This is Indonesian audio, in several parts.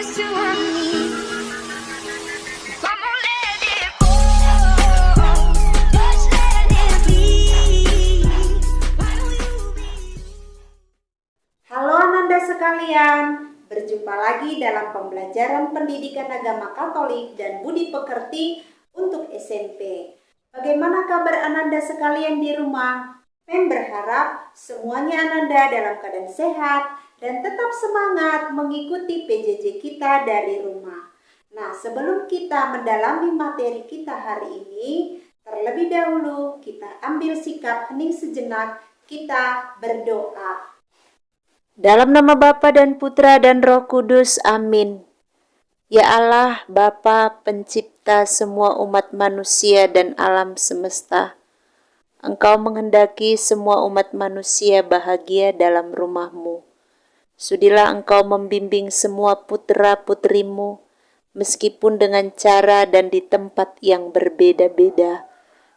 used to want me. Come on, let it go. Just let it be. Why don't you be? Halo Ananda sekalian, berjumpa lagi dalam pembelajaran pendidikan agama Katolik dan budi pekerti untuk SMP. Bagaimana kabar Ananda sekalian di rumah? Pem berharap semuanya Ananda dalam keadaan sehat dan tetap semangat mengikuti PJJ kita dari rumah. Nah, sebelum kita mendalami materi kita hari ini, terlebih dahulu kita ambil sikap hening sejenak, kita berdoa. Dalam nama Bapa dan Putra dan Roh Kudus, amin. Ya Allah, Bapa pencipta semua umat manusia dan alam semesta, Engkau menghendaki semua umat manusia bahagia dalam rumah-Mu. Sudilah Engkau membimbing semua putra-putrimu, meskipun dengan cara dan di tempat yang berbeda-beda.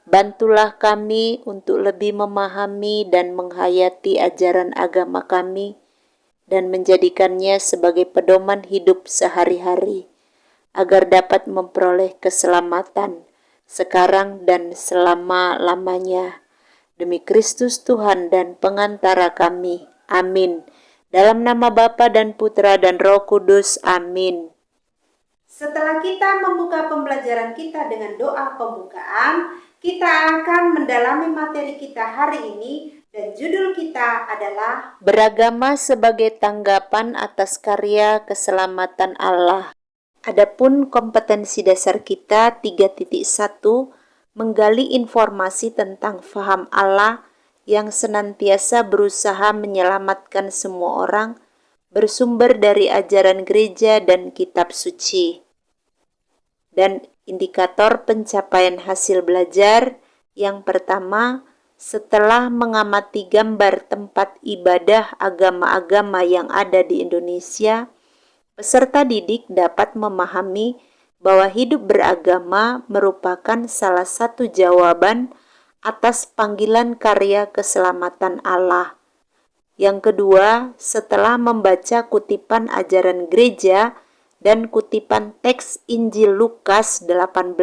Bantulah kami untuk lebih memahami dan menghayati ajaran agama kami, dan menjadikannya sebagai pedoman hidup sehari-hari, agar dapat memperoleh keselamatan sekarang dan selama-lamanya. Demi Kristus Tuhan dan pengantara kami. Amin. Dalam nama Bapa dan Putra dan Roh Kudus. Amin. Setelah kita membuka pembelajaran kita dengan doa pembukaan, kita akan mendalami materi kita hari ini. Dan judul kita adalah Beragama sebagai tanggapan atas karya keselamatan Allah. Adapun kompetensi dasar kita 3.1 menggali informasi tentang faham Allah yang senantiasa berusaha menyelamatkan semua orang, bersumber dari ajaran gereja dan kitab suci. Dan indikator pencapaian hasil belajar yang pertama, setelah mengamati gambar tempat ibadah agama-agama yang ada di Indonesia, peserta didik dapat memahami bahwa hidup beragama merupakan salah satu jawaban atas panggilan karya keselamatan Allah. Yang kedua, setelah membaca kutipan ajaran gereja dan kutipan teks Injil Lukas 18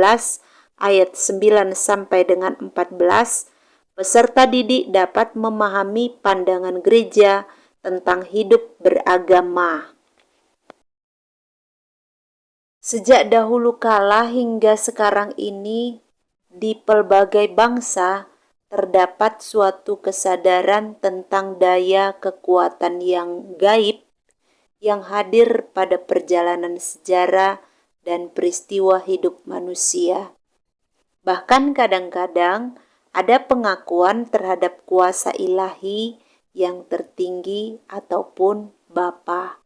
ayat 9 sampai dengan 14, peserta didik dapat memahami pandangan gereja tentang hidup beragama. Sejak dahulu kala hingga sekarang ini, di pelbagai bangsa terdapat suatu kesadaran tentang daya kekuatan yang gaib yang hadir pada perjalanan sejarah dan peristiwa hidup manusia. Bahkan kadang-kadang ada pengakuan terhadap kuasa ilahi yang tertinggi ataupun Bapa.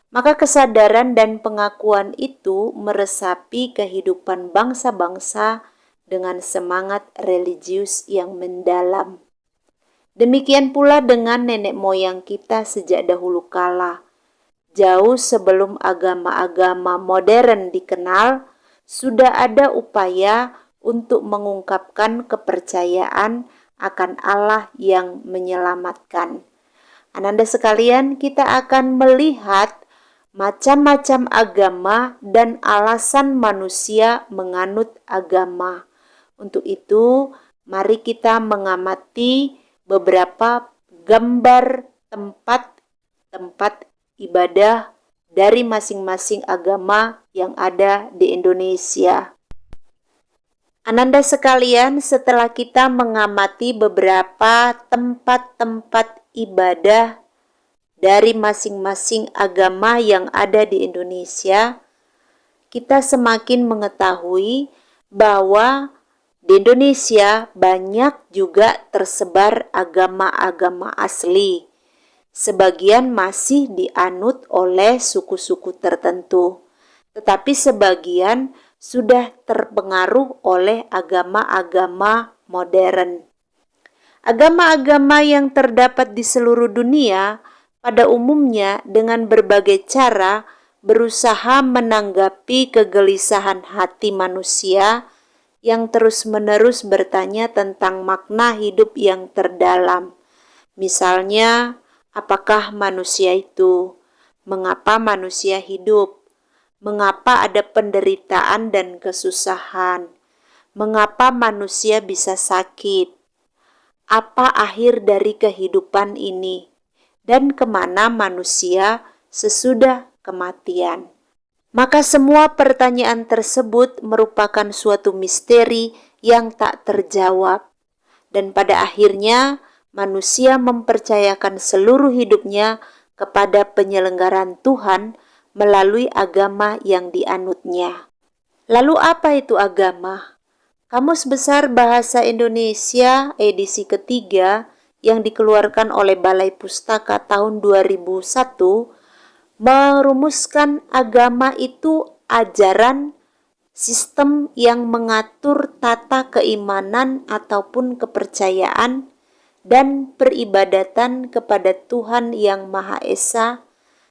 Maka kesadaran dan pengakuan itu meresapi kehidupan bangsa-bangsa dengan semangat religius yang mendalam. Demikian pula dengan nenek moyang kita sejak dahulu kala. Jauh sebelum agama-agama modern dikenal, sudah ada upaya untuk mengungkapkan kepercayaan akan Allah yang menyelamatkan. Ananda sekalian, kita akan melihat macam-macam agama dan alasan manusia menganut agama. Untuk itu, mari kita mengamati beberapa gambar tempat-tempat ibadah dari masing-masing agama yang ada di Indonesia. Ananda sekalian, setelah kita mengamati beberapa tempat-tempat ibadah dari masing-masing agama yang ada di Indonesia, kita semakin mengetahui bahwa di Indonesia banyak juga tersebar agama-agama asli. Sebagian masih dianut oleh suku-suku tertentu, tetapi sebagian sudah terpengaruh oleh agama-agama modern. Agama-agama yang terdapat di seluruh dunia pada umumnya dengan berbagai cara berusaha menanggapi kegelisahan hati manusia yang terus-menerus bertanya tentang makna hidup yang terdalam. Misalnya, apakah manusia itu mengapa manusia hidup, mengapa ada penderitaan dan kesusahan, mengapa manusia bisa sakit, apa akhir dari kehidupan ini, dan kemana manusia sesudah kematian. Maka semua pertanyaan tersebut merupakan suatu misteri yang tak terjawab. Dan pada akhirnya manusia mempercayakan seluruh hidupnya kepada penyelenggaraan Tuhan melalui agama yang dianutnya. Lalu apa itu agama? Kamus Besar Bahasa Indonesia edisi ketiga yang dikeluarkan oleh Balai Pustaka tahun 2001 merumuskan agama itu ajaran sistem yang mengatur tata keimanan ataupun kepercayaan dan peribadatan kepada Tuhan yang Maha Esa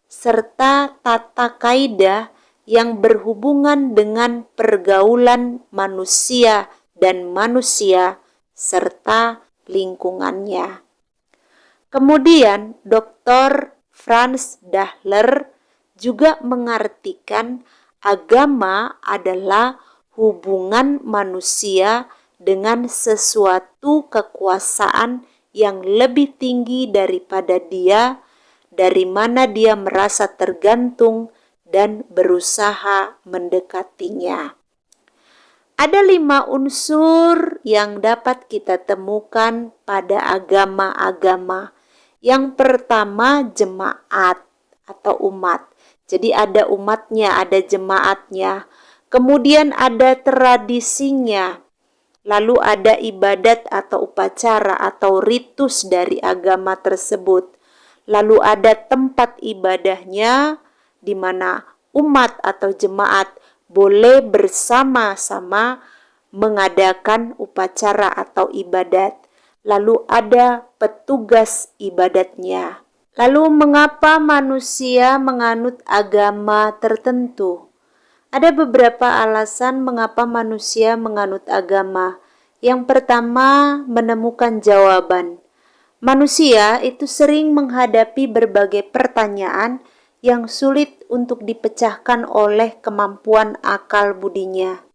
serta tata kaidah yang berhubungan dengan pergaulan manusia dan manusia serta lingkungannya. Kemudian Dr. Franz Dahler juga mengartikan agama adalah hubungan manusia dengan sesuatu kekuasaan yang lebih tinggi daripada dia, dari mana dia merasa tergantung dan berusaha mendekatinya. Ada 5 unsur yang dapat kita temukan pada agama-agama. Yang pertama, jemaat atau umat. Jadi ada umatnya, ada jemaatnya. Kemudian ada tradisinya. Lalu ada ibadat atau upacara atau ritus dari agama tersebut. Lalu ada tempat ibadahnya di mana umat atau jemaat boleh bersama-sama mengadakan upacara atau ibadat. Lalu ada petugas ibadatnya. Lalu mengapa manusia menganut agama tertentu? Ada beberapa alasan mengapa manusia menganut agama. Yang pertama, menemukan jawaban. Manusia itu sering menghadapi berbagai pertanyaan yang sulit untuk dipecahkan oleh kemampuan akal budinya.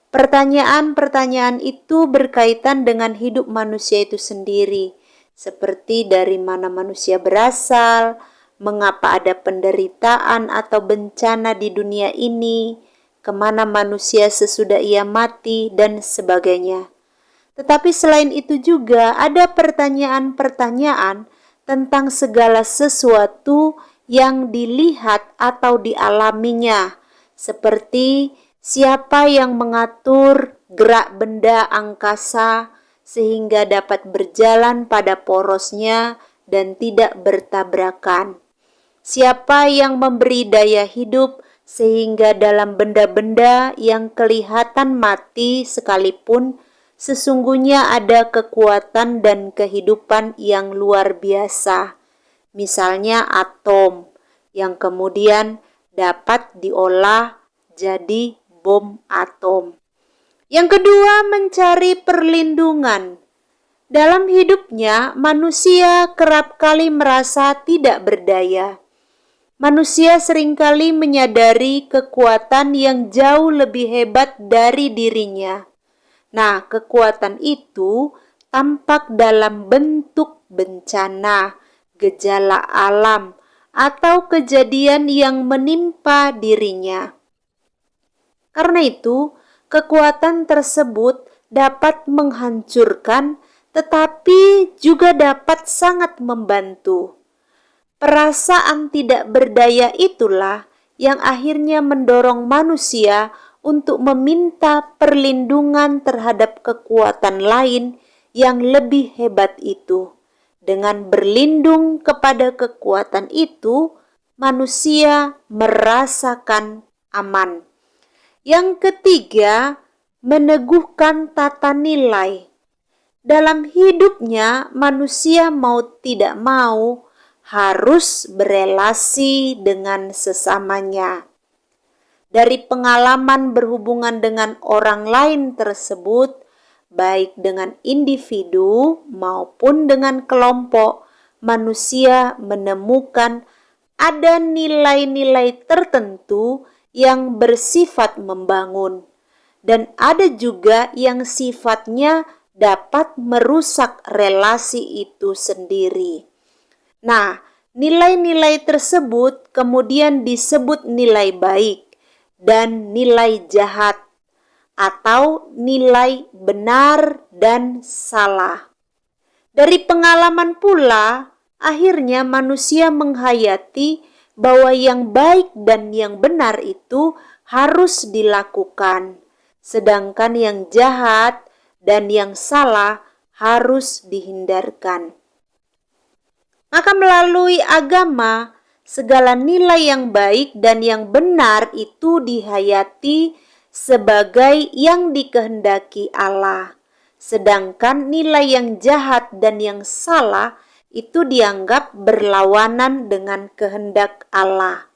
Pertanyaan-pertanyaan itu berkaitan dengan hidup manusia itu sendiri, seperti dari mana manusia berasal, mengapa ada penderitaan atau bencana di dunia ini, kemana manusia sesudah ia mati, dan sebagainya. Tetapi selain itu juga ada pertanyaan-pertanyaan tentang segala sesuatu yang dilihat atau dialaminya, seperti siapa yang mengatur gerak benda angkasa sehingga dapat berjalan pada porosnya dan tidak bertabrakan? Siapa yang memberi daya hidup sehingga dalam benda-benda yang kelihatan mati sekalipun sesungguhnya ada kekuatan dan kehidupan yang luar biasa? Misalnya atom yang kemudian dapat diolah jadi bom atom. Yang kedua, mencari perlindungan. Dalam hidupnya, manusia kerap kali merasa tidak berdaya. Manusia seringkali menyadari kekuatan yang jauh lebih hebat dari dirinya. Nah, kekuatan itu tampak dalam bentuk bencana, gejala alam, atau kejadian yang menimpa dirinya. Karena itu, kekuatan tersebut dapat menghancurkan, tetapi juga dapat sangat membantu. Perasaan tidak berdaya itulah yang akhirnya mendorong manusia untuk meminta perlindungan terhadap kekuatan lain yang lebih hebat itu. Dengan berlindung kepada kekuatan itu, manusia merasakan aman. Yang ketiga, meneguhkan tata nilai. Dalam hidupnya, manusia mau tidak mau harus berelasi dengan sesamanya. Dari pengalaman berhubungan dengan orang lain tersebut, baik dengan individu maupun dengan kelompok, manusia menemukan ada nilai-nilai tertentu yang bersifat membangun, dan ada juga yang sifatnya dapat merusak relasi itu sendiri. Nah, nilai-nilai tersebut kemudian disebut nilai baik dan nilai jahat, atau nilai benar dan salah. Dari pengalaman pula, akhirnya manusia menghayati bahwa yang baik dan yang benar itu harus dilakukan, sedangkan yang jahat dan yang salah harus dihindarkan. Maka melalui agama, segala nilai yang baik dan yang benar itu dihayati sebagai yang dikehendaki Allah. Sedangkan nilai yang jahat dan yang salah itu dianggap berlawanan dengan kehendak Allah.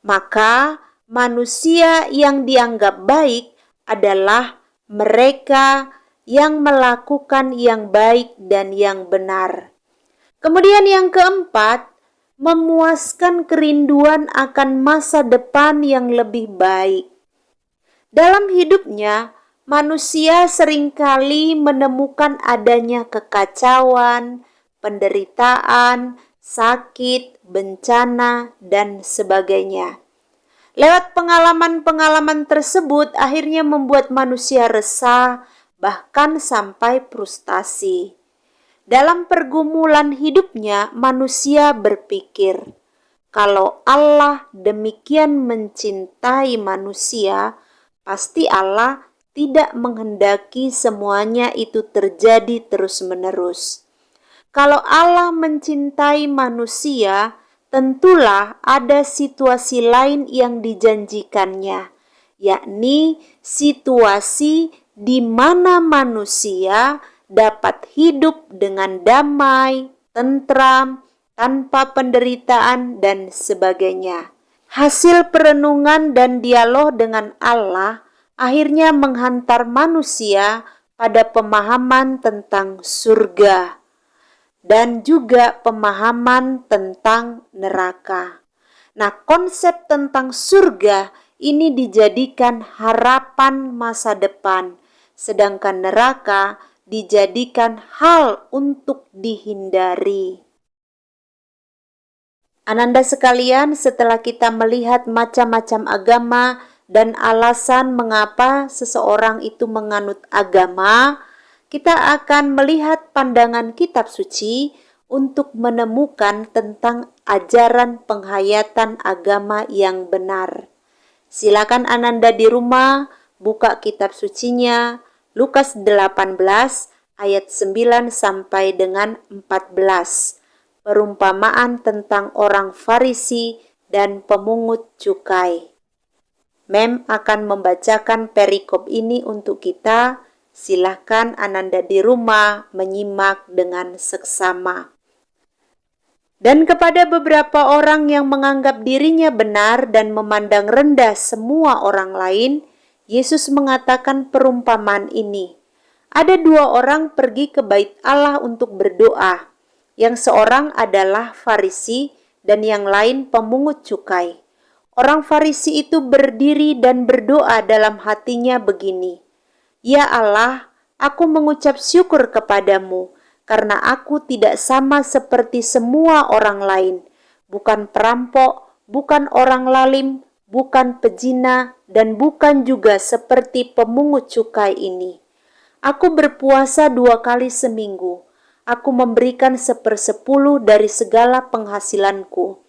Maka manusia yang dianggap baik adalah mereka yang melakukan yang baik dan yang benar. Kemudian yang keempat, memuaskan kerinduan akan masa depan yang lebih baik. Dalam hidupnya, manusia seringkali menemukan adanya kekacauan, penderitaan, sakit, bencana, dan sebagainya. Lewat pengalaman-pengalaman tersebut akhirnya membuat manusia resah, bahkan sampai frustasi. Dalam pergumulan hidupnya, manusia berpikir, kalau Allah demikian mencintai manusia, pasti Allah tidak menghendaki semuanya itu terjadi terus-menerus. Kalau Allah mencintai manusia, tentulah ada situasi lain yang dijanjikannya, yakni situasi di mana manusia dapat hidup dengan damai, tentram, tanpa penderitaan, dan sebagainya. Hasil perenungan dan dialog dengan Allah akhirnya menghantar manusia pada pemahaman tentang surga dan juga pemahaman tentang neraka. Nah, konsep tentang surga ini dijadikan harapan masa depan, sedangkan neraka dijadikan hal untuk dihindari. Ananda sekalian, setelah kita melihat macam-macam agama dan alasan mengapa seseorang itu menganut agama, kita akan melihat pandangan kitab suci untuk menemukan tentang ajaran penghayatan agama yang benar. Silakan Ananda di rumah buka kitab sucinya, Lukas 18 ayat 9 sampai dengan 14. Perumpamaan tentang orang Farisi dan pemungut cukai. Mem akan membacakan perikop ini untuk kita. Silahkan Ananda di rumah menyimak dengan seksama. Dan kepada beberapa orang yang menganggap dirinya benar dan memandang rendah semua orang lain, Yesus mengatakan perumpamaan ini. Ada dua orang pergi ke bait Allah untuk berdoa. Yang seorang adalah Farisi dan yang lain pemungut cukai. Orang Farisi itu berdiri dan berdoa dalam hatinya begini, "Ya Allah, aku mengucap syukur kepadamu karena aku tidak sama seperti semua orang lain, bukan perampok, bukan orang lalim, bukan pezina, dan bukan juga seperti pemungut cukai ini. Aku berpuasa 2 kali seminggu. Aku memberikan 1/10 dari segala penghasilanku."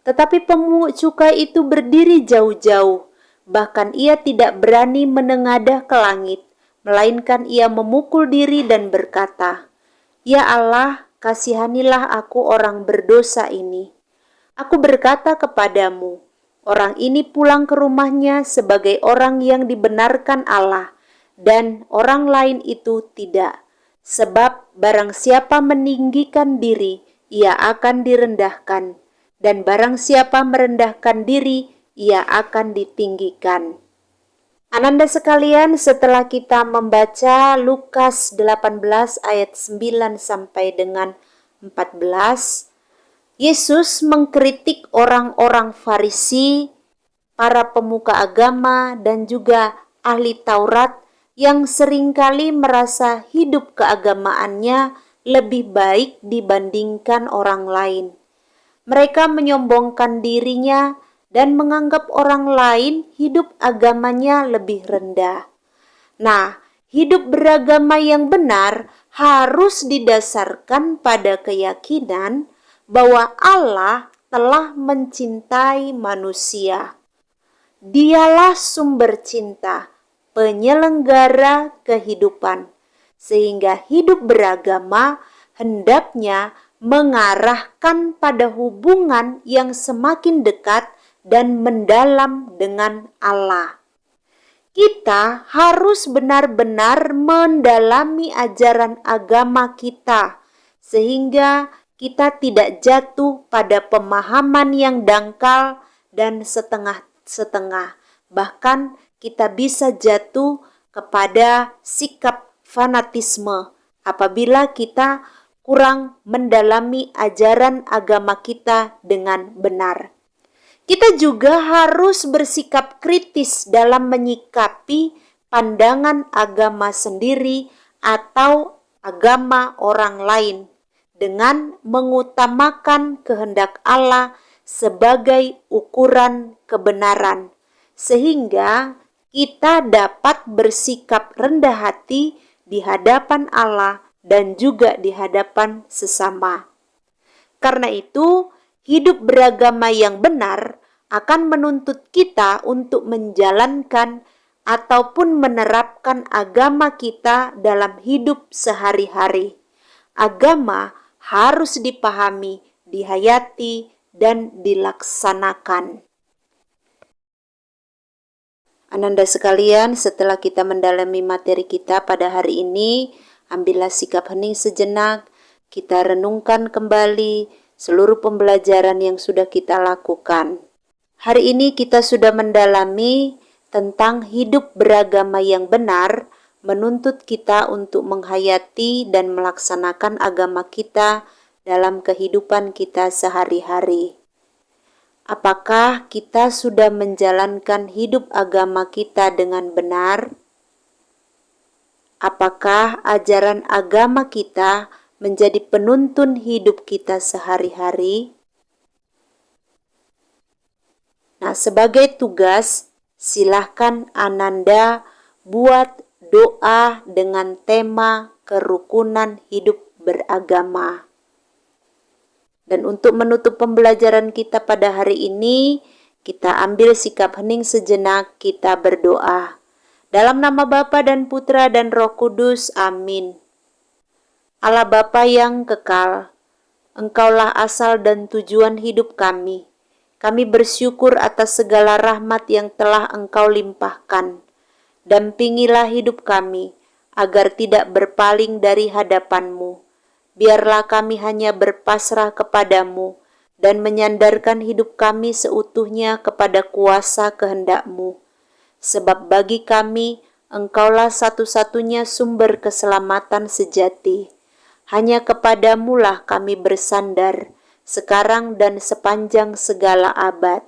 Tetapi pemungut cukai itu berdiri jauh-jauh, bahkan ia tidak berani menengadah ke langit, melainkan ia memukul diri dan berkata, "Ya Allah, kasihanilah aku orang berdosa ini." Aku berkata kepadamu, orang ini pulang ke rumahnya sebagai orang yang dibenarkan Allah, dan orang lain itu tidak. Sebab barang siapa meninggikan diri, ia akan direndahkan, dan barang siapa merendahkan diri, ia akan ditinggikan. Ananda sekalian, setelah kita membaca Lukas 18 ayat 9 sampai dengan 14, Yesus mengkritik orang-orang Farisi, para pemuka agama, dan juga ahli Taurat yang seringkali merasa hidup keagamaannya lebih baik dibandingkan orang lain. Mereka menyombongkan dirinya dan menganggap orang lain hidup agamanya lebih rendah. Nah, hidup beragama yang benar harus didasarkan pada keyakinan bahwa Allah telah mencintai manusia. Dialah sumber cinta, penyelenggara kehidupan, sehingga hidup beragama hendaknya mengarahkan pada hubungan yang semakin dekat dan mendalam dengan Allah. Kita harus benar-benar mendalami ajaran agama kita, sehingga kita tidak jatuh pada pemahaman yang dangkal dan setengah-setengah. Bahkan kita bisa jatuh kepada sikap fanatisme apabila kita kurang mendalami ajaran agama kita dengan benar. Kita juga harus bersikap kritis dalam menyikapi pandangan agama sendiri atau agama orang lain dengan mengutamakan kehendak Allah sebagai ukuran kebenaran, sehingga kita dapat bersikap rendah hati di hadapan Allah dan juga di hadapan sesama. Karena itu, hidup beragama yang benar akan menuntut kita untuk menjalankan ataupun menerapkan agama kita dalam hidup sehari-hari. Agama harus dipahami, dihayati, dan dilaksanakan. Ananda sekalian, setelah kita mendalami materi kita pada hari ini, ambillah sikap hening sejenak, kita renungkan kembali seluruh pembelajaran yang sudah kita lakukan. Hari ini kita sudah mendalami tentang hidup beragama yang benar, menuntut kita untuk menghayati dan melaksanakan agama kita dalam kehidupan kita sehari-hari. Apakah kita sudah menjalankan hidup agama kita dengan benar? Apakah ajaran agama kita menjadi penuntun hidup kita sehari-hari? Nah, sebagai tugas, silahkan Ananda buat doa dengan tema kerukunan hidup beragama. Dan untuk menutup pembelajaran kita pada hari ini, kita ambil sikap hening sejenak, kita berdoa. Dalam nama Bapa dan Putra dan Roh Kudus, amin. Allah Bapa yang kekal, Engkaulah asal dan tujuan hidup kami. Kami bersyukur atas segala rahmat yang telah Engkau limpahkan. Dampingilah hidup kami, agar tidak berpaling dari hadapan-Mu. Biarlah kami hanya berpasrah kepadamu dan menyandarkan hidup kami seutuhnya kepada kuasa kehendak-Mu. Sebab bagi kami, Engkaulah satu-satunya sumber keselamatan sejati. Hanya kepadamulah kami bersandar, sekarang dan sepanjang segala abad.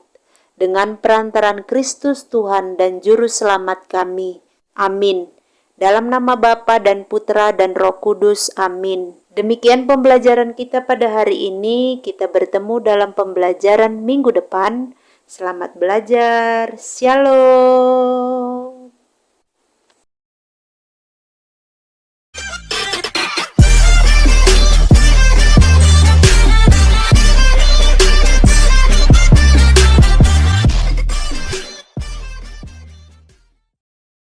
Dengan perantaran Kristus Tuhan dan Juru Selamat kami. Amin. Dalam nama Bapa dan Putra dan Roh Kudus. Amin. Demikian pembelajaran kita pada hari ini. Kita bertemu dalam pembelajaran minggu depan. Selamat belajar. Shalom.